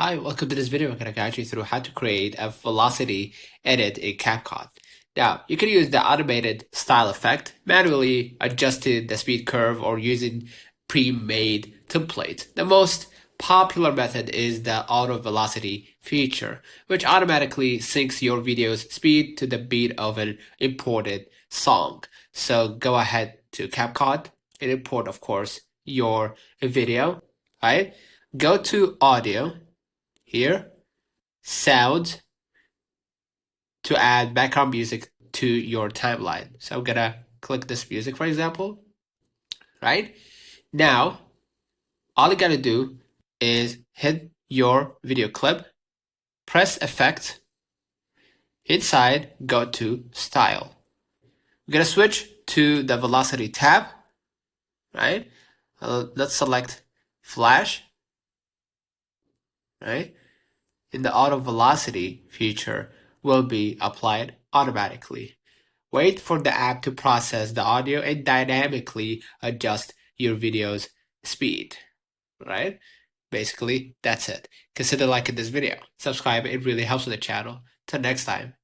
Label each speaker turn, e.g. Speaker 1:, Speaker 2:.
Speaker 1: Hi, welcome to this video. I'm going to guide you through how to create a velocity edit in CapCut. Now, you can use the automated style effect, manually adjusting the speed curve or using pre-made templates. The most popular method is the auto velocity feature, which automatically syncs your video's speed to the beat of an imported song. So go ahead to CapCut and import, of course, your video, right? Go to audio here, sound, to add background music to your timeline. So I'm gonna click this music, for example, right? Now, all you gotta do is hit your video clip, press effect, inside, go to style. We're gonna switch to the velocity tab, right? Let's select flash, right? And the auto velocity feature will be applied automatically. Wait for the app to process the audio and dynamically adjust your video's speed, right? Basically, that's it. Consider liking this video. Subscribe, it really helps with the channel. Till next time.